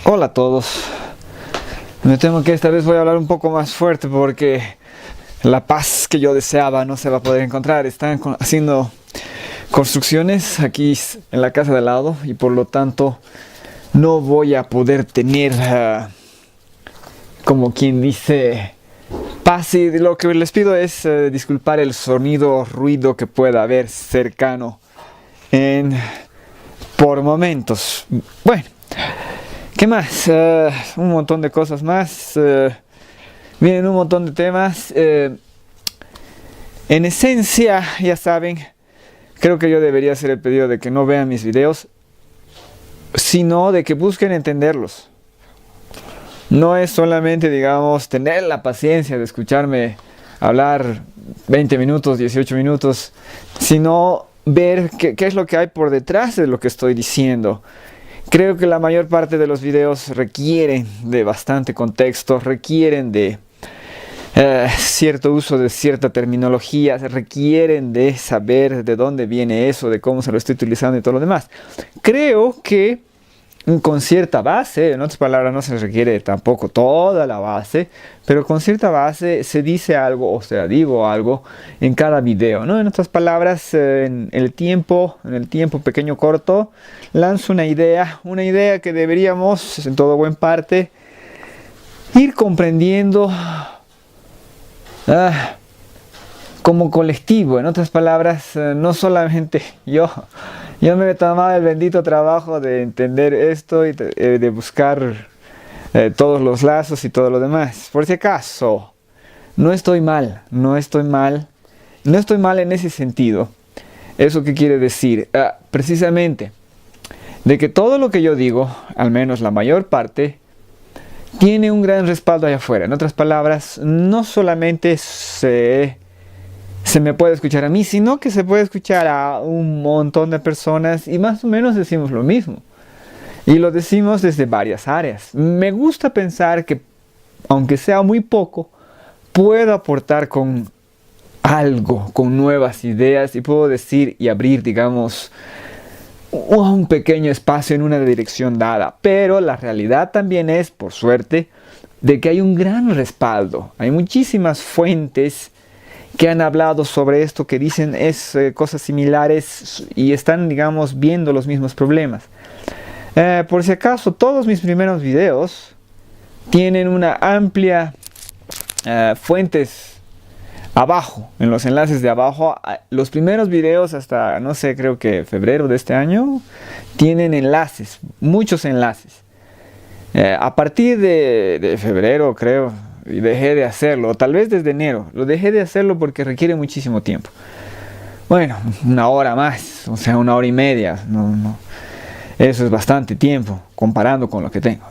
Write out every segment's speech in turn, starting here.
Hola a todos. Me temo que esta vez voy a hablar un poco más fuerte porque la paz que yo deseaba no se va a poder encontrar. Están haciendo construcciones aquí en la casa de al lado y por lo tanto no voy a poder tener, como quien dice, paz. Y lo que les pido es disculpar el sonido, ruido que pueda haber cercano por momentos. Bueno. ¿Qué más? Un montón de cosas más. Vienen un montón de temas. En esencia, ya saben, creo que yo debería hacer el pedido de que no vean mis videos, sino de que busquen entenderlos. No es solamente, digamos, tener la paciencia de escucharme hablar 20 minutos, 18 minutos, sino ver qué es lo que hay por detrás de lo que estoy diciendo. Creo que la mayor parte de los videos requieren de bastante contexto, requieren de cierto uso de cierta terminología, requieren de saber de dónde viene eso, de cómo se lo estoy utilizando y todo lo demás. Creo que con cierta base, en otras palabras no se requiere tampoco toda la base, pero con cierta base se dice algo, o sea, digo algo en cada video, ¿no? En otras palabras, en el tiempo pequeño corto, lanzo una idea que deberíamos, en todo buen parte, ir comprendiendo como colectivo. En otras palabras, no solamente yo me he tomado el bendito trabajo de entender esto y de buscar todos los lazos y todo lo demás. Por si acaso, no estoy mal en ese sentido. ¿Eso qué quiere decir? Precisamente, de que todo lo que yo digo, al menos la mayor parte, tiene un gran respaldo allá afuera. En otras palabras, no solamente se me puede escuchar a mí, sino que se puede escuchar a un montón de personas y más o menos decimos lo mismo. Y lo decimos desde varias áreas. Me gusta pensar que, aunque sea muy poco, puedo aportar con algo, con nuevas ideas y puedo decir y abrir, digamos, un pequeño espacio en una dirección dada. Pero la realidad también es, por suerte, de que hay un gran respaldo. Hay muchísimas fuentes que han hablado sobre esto, que dicen cosas similares y están, digamos, viendo los mismos problemas. Por si acaso, todos mis primeros videos tienen una amplia fuentes abajo, en los enlaces de abajo. Los primeros videos hasta, no sé, creo que febrero de este año, tienen enlaces, muchos enlaces. A partir de febrero, creo, y dejé de hacerlo, tal vez desde enero, lo dejé de hacerlo porque requiere muchísimo tiempo. Bueno, una hora más, o sea, una hora y media, no. Eso es bastante tiempo comparando con lo que tengo.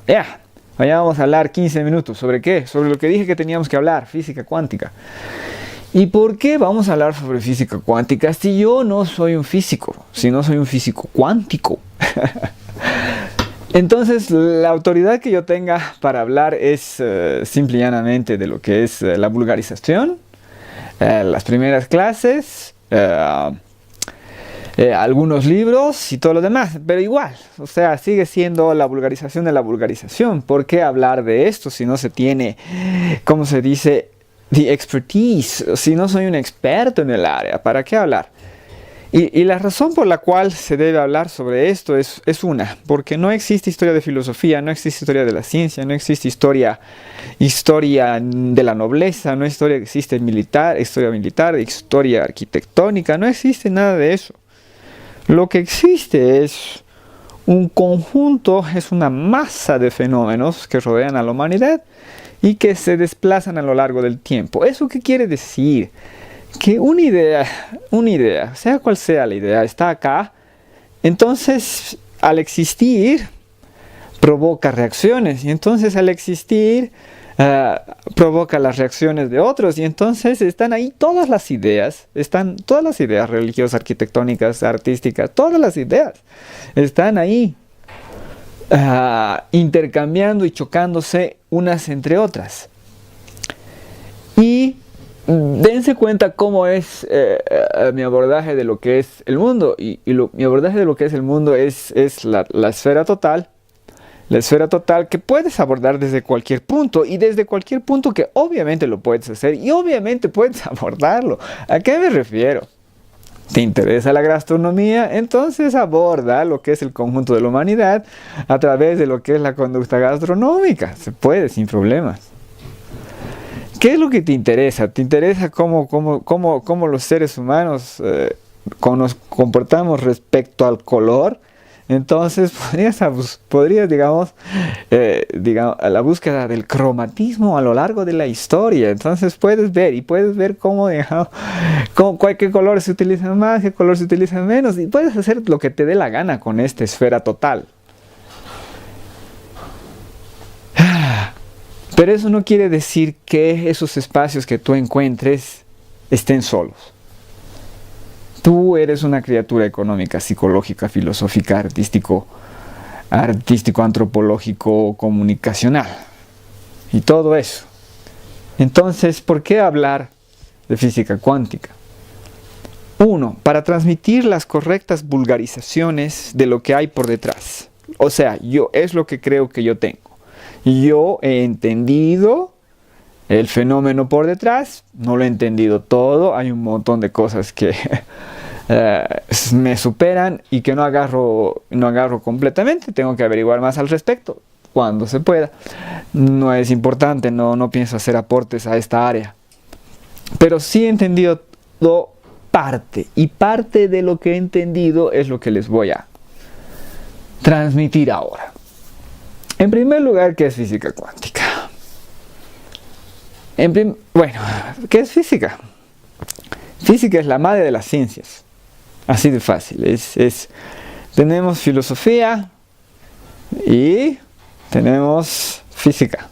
Vamos a hablar 15 minutos, ¿sobre qué? Sobre lo que dije que teníamos que hablar, física cuántica. ¿Y por qué vamos a hablar sobre física cuántica si yo no soy un físico, si no soy un físico cuántico? Entonces, la autoridad que yo tenga para hablar es simple y llanamente de lo que es la vulgarización, las primeras clases, algunos libros y todo lo demás. Pero igual, o sea, sigue siendo la vulgarización de la vulgarización. ¿Por qué hablar de esto si no se tiene, ¿cómo se dice? The expertise, si no soy un experto en el área. ¿Para qué hablar? Y la razón por la cual se debe hablar sobre esto es una, porque no existe historia de filosofía, no existe historia de la ciencia, no existe historia de la nobleza, no existe historia militar, historia arquitectónica, no existe nada de eso. Lo que existe es un conjunto, es una masa de fenómenos que rodean a la humanidad y que se desplazan a lo largo del tiempo. ¿Eso qué quiere decir? Que una idea, sea cual sea la idea, está acá. Entonces, al existir, provoca reacciones. Y entonces, al existir, provoca las reacciones de otros. Y entonces, están ahí todas las ideas. Están todas las ideas religiosas, arquitectónicas, artísticas. Todas las ideas están ahí, intercambiando y chocándose unas entre otras. Y dense cuenta cómo es mi abordaje de lo que es el mundo. Mi abordaje de lo que es el mundo es la esfera total, la esfera total, que puedes abordar desde cualquier punto y desde cualquier punto que obviamente lo puedes hacer y obviamente puedes abordarlo. ¿A qué me refiero? ¿Te interesa la gastronomía? Entonces aborda lo que es el conjunto de la humanidad a través de lo que es la conducta gastronómica. Se puede sin problemas. ¿Qué es lo que te interesa? ¿Te interesa cómo los seres humanos nos comportamos respecto al color? Entonces podrías digamos, a la búsqueda del cromatismo a lo largo de la historia. Entonces puedes ver qué color se utiliza más, qué color se utiliza menos, y puedes hacer lo que te dé la gana con esta esfera total. Pero eso no quiere decir que esos espacios que tú encuentres estén solos. Tú eres una criatura económica, psicológica, filosófica, artístico, antropológico, comunicacional. Y todo eso. Entonces, ¿por qué hablar de física cuántica? 1. Para transmitir las correctas vulgarizaciones de lo que hay por detrás. O sea, es lo que creo que yo tengo. Yo he entendido el fenómeno por detrás, no lo he entendido todo, hay un montón de cosas que me superan y que no agarro completamente, tengo que averiguar más al respecto cuando se pueda. No es importante, no pienso hacer aportes a esta área, pero sí he entendido parte, y parte de lo que he entendido es lo que les voy a transmitir ahora. En primer lugar, ¿qué es física cuántica? Bueno, ¿qué es física? Física es la madre de las ciencias. Así de fácil. Tenemos filosofía y tenemos física.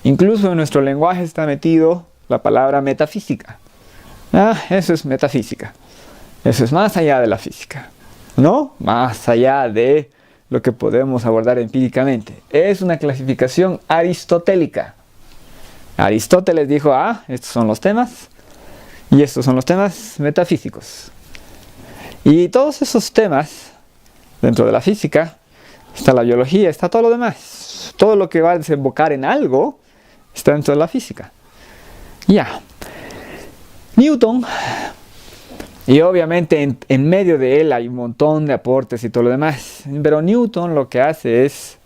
Incluso en nuestro lenguaje está metido la palabra metafísica. Eso es metafísica. Eso es más allá de la física, ¿no? Más allá de lo que podemos abordar empíricamente. Es una clasificación aristotélica. Aristóteles dijo, estos son los temas y estos son los temas metafísicos. Y todos esos temas, dentro de la física, está la biología, está todo lo demás. Todo lo que va a desembocar en algo está dentro de la física. Newton, y obviamente en medio de él hay un montón de aportes y todo lo demás. Pero Newton lo que hace es,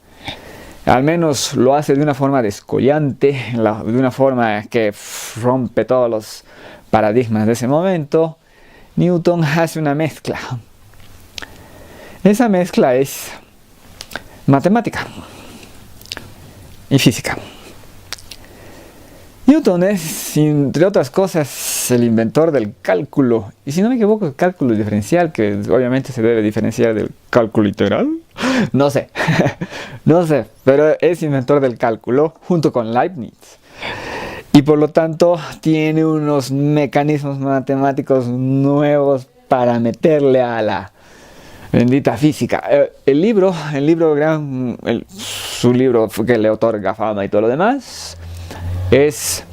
al menos lo hace de una forma descollante, de una forma que rompe todos los paradigmas de ese momento. Newton hace una mezcla. Esa mezcla es matemática y física. Newton es, entre otras cosas, el inventor del cálculo. Y si no me equivoco, el cálculo diferencial, que obviamente se debe diferenciar del cálculo integral. No sé, pero es inventor del cálculo junto con Leibniz. Y por lo tanto tiene unos mecanismos matemáticos nuevos para meterle a la bendita física. Su libro que le otorga fama y todo lo demás, es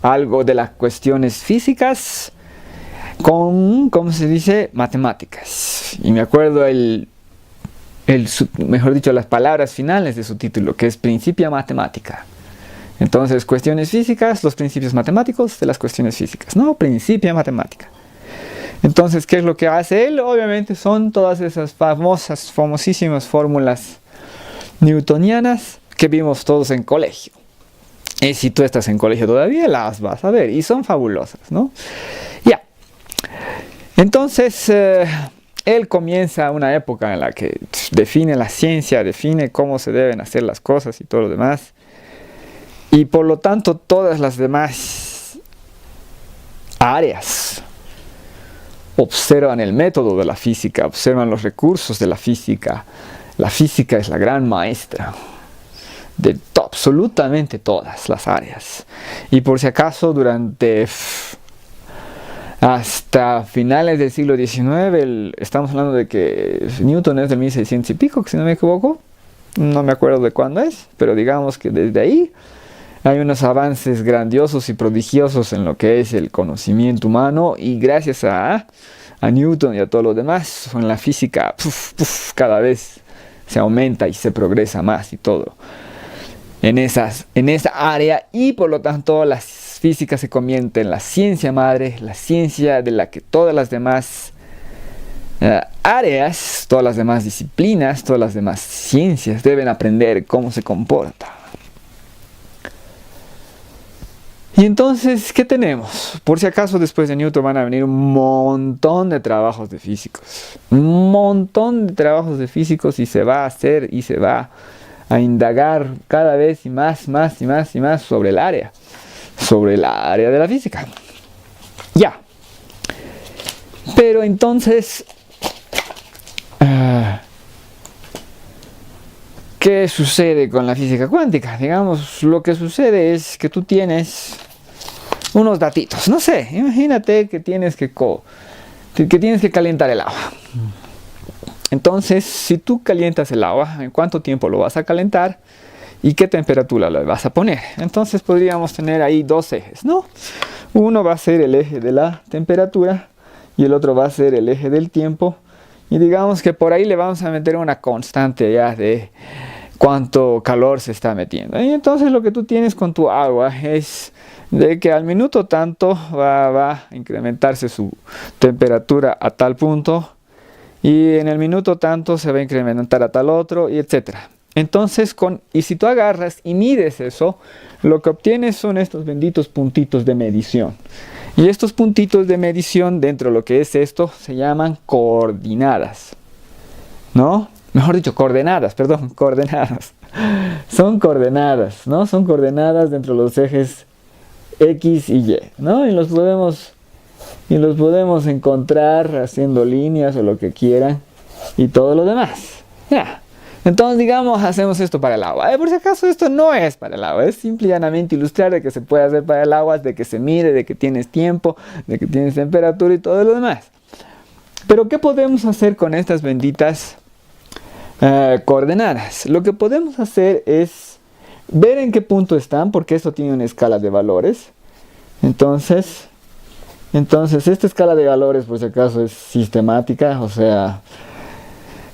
algo de las cuestiones físicas con, ¿cómo se dice?, matemáticas. Y me acuerdo mejor dicho, las palabras finales de su título, que es Principia Mathematica. Entonces, cuestiones físicas, los principios matemáticos de las cuestiones físicas, ¿no? Principia Mathematica. Entonces, ¿qué es lo que hace él? Obviamente son todas esas famosísimas fórmulas newtonianas que vimos todos en colegio. Y si tú estás en colegio todavía, las vas a ver. Y son fabulosas, ¿no? Entonces, él comienza una época en la que define la ciencia, define cómo se deben hacer las cosas y todo lo demás. Y por lo tanto, todas las demás áreas observan el método de la física, observan los recursos de la física. La física es la gran maestra de absolutamente todas las áreas. Y por si acaso, hasta finales del siglo XIX, estamos hablando de que Newton es del 1600 y pico, si no me equivoco. No me acuerdo de cuándo es, pero digamos que desde ahí hay unos avances grandiosos y prodigiosos en lo que es el conocimiento humano, y gracias a Newton y a todos los demás, en la física cada vez se aumenta y se progresa más y todo en esa área, y por lo tanto la física se convierte en la ciencia madre, la ciencia de la que todas las demás áreas, todas las demás disciplinas, todas las demás ciencias deben aprender cómo se comporta. Y entonces, ¿qué tenemos? Por si acaso después de Newton van a venir un montón de trabajos de físicos. Un montón de trabajos de físicos, y se va a hacer y se va a indagar cada vez y más sobre el área. Sobre el área de la física. Ya. Pero entonces, ¿qué sucede con la física cuántica? Digamos, lo que sucede es que tú tienes unos datitos. No sé, imagínate que tienes que calentar el agua. Entonces, si tú calientas el agua, ¿en cuánto tiempo lo vas a calentar? ¿Y qué temperatura le vas a poner? Entonces podríamos tener ahí dos ejes, ¿no? Uno va a ser el eje de la temperatura y el otro va a ser el eje del tiempo. Y digamos que por ahí le vamos a meter una constante ya de cuánto calor se está metiendo. Y entonces lo que tú tienes con tu agua es de que al minuto tanto va a incrementarse su temperatura a tal punto, y en el minuto tanto se va a incrementar a tal otro, y etcétera. Entonces, si tú agarras y mides eso, lo que obtienes son estos benditos puntitos de medición. Y estos puntitos de medición, dentro de lo que es esto, se llaman coordenadas. ¿No? Mejor dicho, coordenadas. Son coordenadas, ¿no? Son coordenadas dentro de los ejes X y Y, ¿no? Y los podemos encontrar haciendo líneas o lo que quieran y todo lo demás. Ya. Entonces, digamos, hacemos esto para el agua. Por si acaso, esto no es para el agua. Es simple y llanamente ilustrar de que se puede hacer para el agua, de que se mide, de que tienes tiempo, de que tienes temperatura y todo lo demás. Pero, ¿qué podemos hacer con estas benditas coordenadas? Lo que podemos hacer es ver en qué punto están, porque esto tiene una escala de valores. Entonces, esta escala de valores, por si acaso, es sistemática, o sea,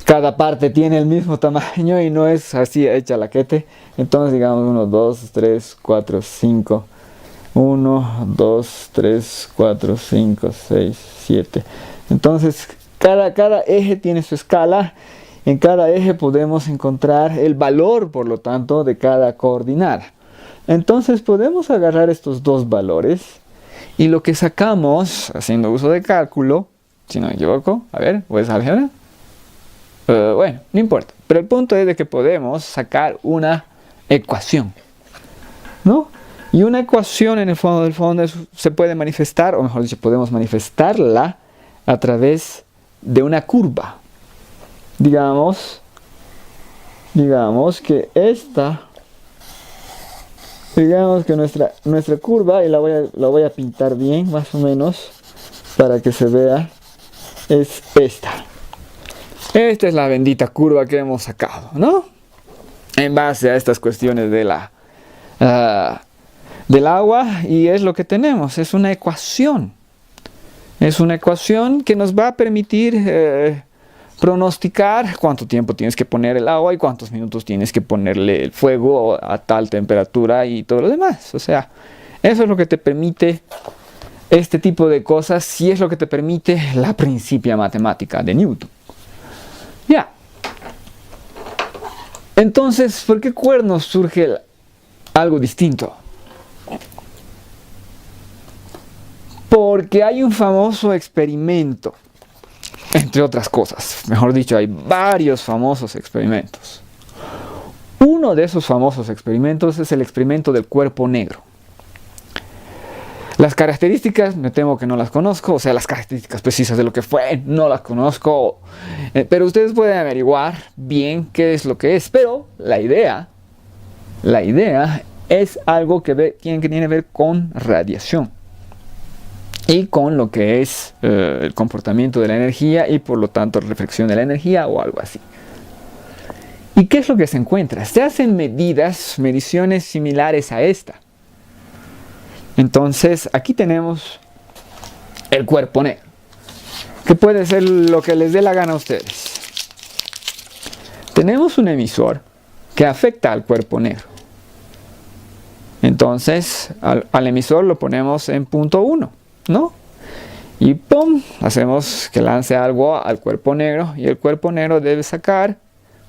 cada parte tiene el mismo tamaño y no es así hecha la quete. Entonces, digamos 1, 2, 3, 4, 5. 1, 2, 3, 4, 5, 6, 7. Entonces, cada eje tiene su escala. En cada eje podemos encontrar el valor, por lo tanto, de cada coordenada. Entonces, podemos agarrar estos dos valores y lo que sacamos, haciendo uso de cálculo, si no me equivoco, a ver, ¿puedes álgebra? Bueno, no importa. Pero el punto es de que podemos sacar una ecuación, ¿no? Y una ecuación en el fondo del fondo se puede manifestar, o mejor dicho, podemos manifestarla a través de una curva. Digamos que nuestra curva, y la voy a pintar bien, más o menos, para que se vea, es esta. Esta es la bendita curva que hemos sacado, ¿no? En base a estas cuestiones de del agua, y es lo que tenemos, es una ecuación. Es una ecuación que nos va a permitir pronosticar cuánto tiempo tienes que poner el agua y cuántos minutos tienes que ponerle el fuego a tal temperatura y todo lo demás. O sea, eso es lo que te permite este tipo de cosas, y es lo que te permite la principia matemática de Newton. Ya. Entonces, ¿por qué cuernos surge algo distinto? Porque hay un famoso experimento, entre otras cosas. Mejor dicho, hay varios famosos experimentos. Uno de esos famosos experimentos es el experimento del cuerpo negro. Las características, me temo que no las conozco, o sea, las características precisas de lo que fue, no las conozco, pero ustedes pueden averiguar bien qué es lo que es. Pero la idea es algo que tiene que ver con radiación y con lo que es el comportamiento de la energía y por lo tanto reflexión de la energía o algo así. ¿Y qué es lo que se encuentra? Se hacen mediciones similares a esta. Entonces, aquí tenemos el cuerpo negro, que puede ser lo que les dé la gana a ustedes. tenemos un emisor que afecta al cuerpo negro. Entonces, al emisor lo ponemos en punto 1, ¿no? Y ¡pum! Hacemos que lance algo al cuerpo negro y el cuerpo negro debe sacar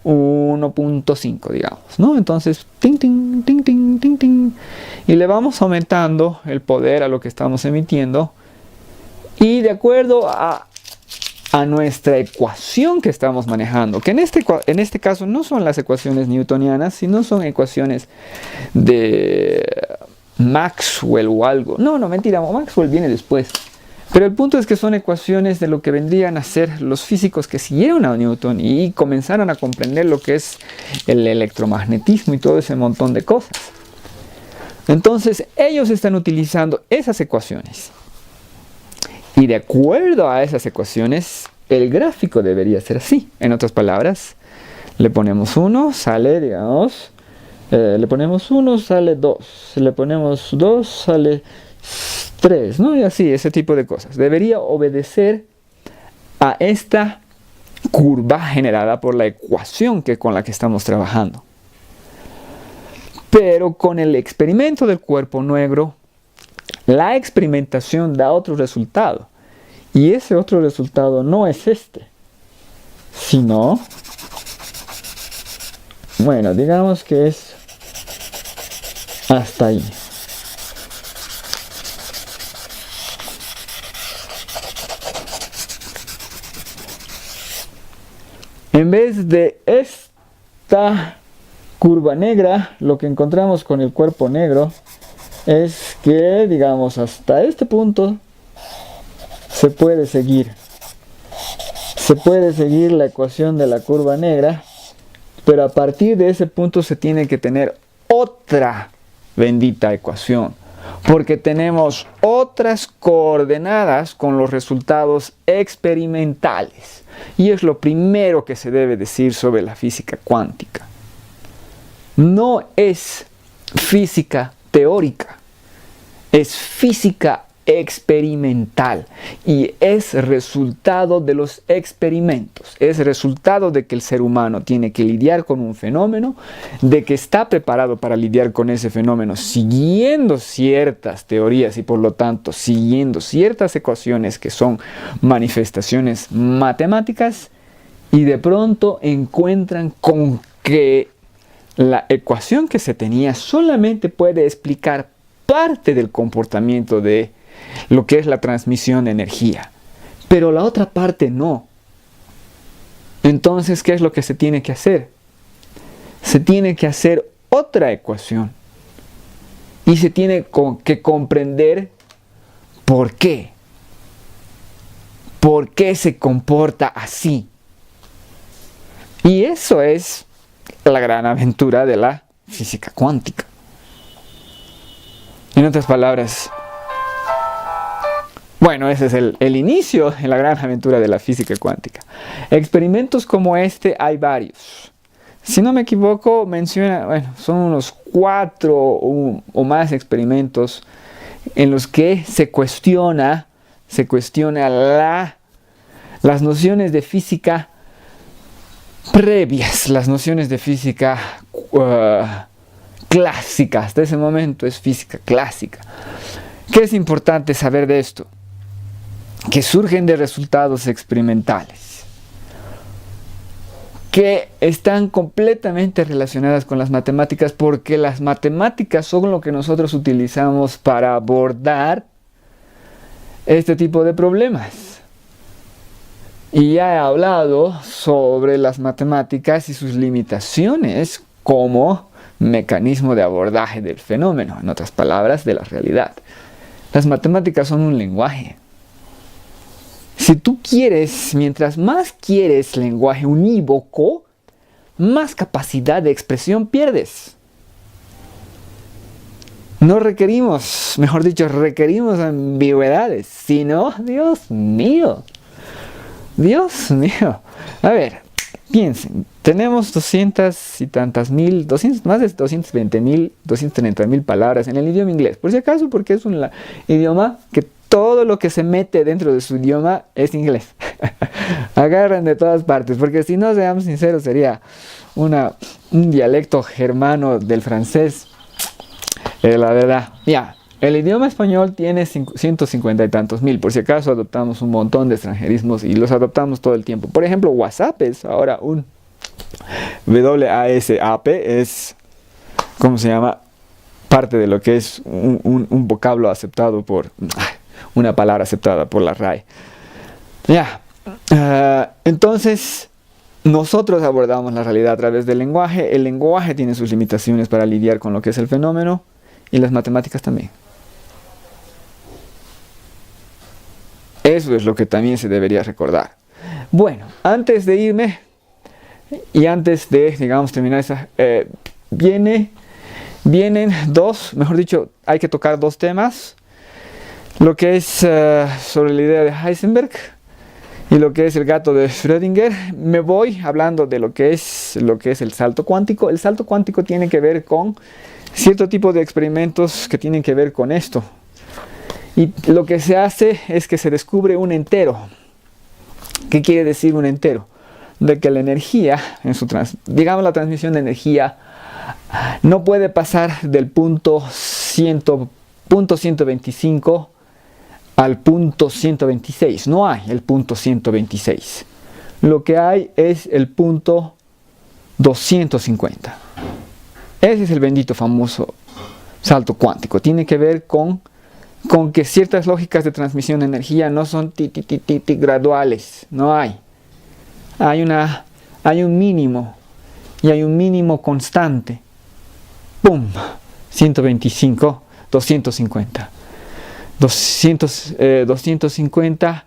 1.5, digamos, ¿no? Entonces, ting, ting, ting, ting, ting, ting. Y le vamos aumentando el poder a lo que estamos emitiendo. Y de acuerdo a nuestra ecuación que estamos manejando, que en este caso no son las ecuaciones newtonianas, sino son ecuaciones de Maxwell o algo. No, mentira, Maxwell viene después. Pero el punto es que son ecuaciones de lo que vendrían a ser los físicos que siguieron a Newton y comenzaron a comprender lo que es el electromagnetismo y todo ese montón de cosas. Entonces, ellos están utilizando esas ecuaciones. Y de acuerdo a esas ecuaciones, el gráfico debería ser así. En otras palabras, le ponemos 1, sale, digamos, le ponemos 1, sale 2. Le ponemos 2, sale 3, ¿no? Y así, ese tipo de cosas. Debería obedecer a esta curva generada por la ecuación con la que estamos trabajando. Pero con el experimento del cuerpo negro, la experimentación da otro resultado. Y ese otro resultado no es este, sino, bueno, digamos que es hasta ahí. En vez de esta curva negra, lo que encontramos con el cuerpo negro es que, digamos, hasta este punto se puede seguir la ecuación de la curva negra, pero a partir de ese punto se tiene que tener otra bendita ecuación, porque tenemos otras coordenadas con los resultados experimentales, y es lo primero que se debe decir sobre la física cuántica. No es física teórica, es física experimental y es resultado de los experimentos, es resultado de que el ser humano tiene que lidiar con un fenómeno, de que está preparado para lidiar con ese fenómeno siguiendo ciertas teorías y por lo tanto siguiendo ciertas ecuaciones que son manifestaciones matemáticas, y de pronto encuentran con que la ecuación que se tenía solamente puede explicar parte del comportamiento de lo que es la transmisión de energía, pero la otra parte no. Entonces, ¿qué es lo que se tiene que hacer? Se tiene que hacer otra ecuación y se tiene que comprender por qué se comporta así. Y eso es la gran aventura de la física cuántica. En otras palabras, bueno, ese es el inicio de la gran aventura de la física cuántica. Experimentos como este hay varios. Si no me equivoco, menciona, bueno, son unos 4 o más experimentos en los que se cuestiona las nociones de física previas, las nociones de física clásica. Hasta ese momento es física clásica. ¿Qué es importante saber de esto? Que surgen de resultados experimentales, que están completamente relacionadas con las matemáticas, porque las matemáticas son lo que nosotros utilizamos para abordar este tipo de problemas. Y ya he hablado sobre las matemáticas y sus limitaciones como mecanismo de abordaje del fenómeno, en otras palabras, de la realidad. Las matemáticas son un lenguaje. Si tú quieres, mientras más quieres lenguaje unívoco, más capacidad de expresión pierdes. No requerimos, mejor dicho, requerimos ambigüedades, sino, Dios mío. A ver, piensen, tenemos 200 y tantas mil, más de 220.000, 230.000 palabras en el idioma inglés. Por si acaso, porque es un idioma que todo lo que se mete dentro de su idioma es inglés. Agarran de todas partes, porque si no, seamos sinceros, sería un dialecto germano del francés. La verdad, ya, el idioma español tiene 150 y tantos mil. Por si acaso adoptamos un montón de extranjerismos y los adoptamos todo el tiempo. Por ejemplo, WhatsApp es ahora un WASAP, es, ¿cómo se llama? Parte de lo que es un vocablo aceptado por, una palabra aceptada por la RAE. Ya, entonces nosotros abordamos la realidad a través del lenguaje. El lenguaje tiene sus limitaciones para lidiar con lo que es el fenómeno y las matemáticas también. Eso es lo que también se debería recordar. Bueno, antes de irme y antes de, digamos, terminar esa, vienen dos, mejor dicho, hay que tocar dos temas. Lo que es sobre la idea de Heisenberg y lo que es el gato de Schrödinger. Me voy hablando de lo que es el salto cuántico. El salto cuántico tiene que ver con cierto tipo de experimentos que tienen que ver con esto. Y lo que se hace es que se descubre un entero. ¿Qué quiere decir un entero? De que la energía, digamos la transmisión de energía, no puede pasar del punto 125 al punto 126. No hay el punto 126. Lo que hay es el punto 250. Ese es el bendito famoso salto cuántico. Tiene que ver con que ciertas lógicas de transmisión de energía no son graduales. No hay. Hay un mínimo y hay un mínimo constante. ¡Pum! 125, 250. 250,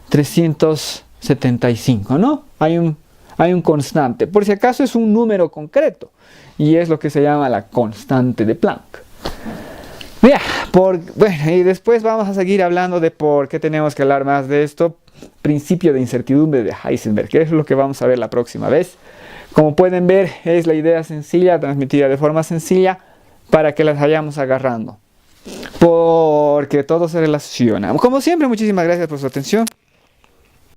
375, ¿no? Hay un constante. Por si acaso es un número concreto. Y es lo que se llama la constante de Planck. Bien, bueno, y después vamos a seguir hablando de por qué tenemos que hablar más de esto. Principio de incertidumbre de Heisenberg, que es lo que vamos a ver la próxima vez. Como pueden ver, es la idea sencilla, transmitida de forma sencilla, para que las vayamos agarrando. Porque todo se relaciona. Como siempre, muchísimas gracias por su atención.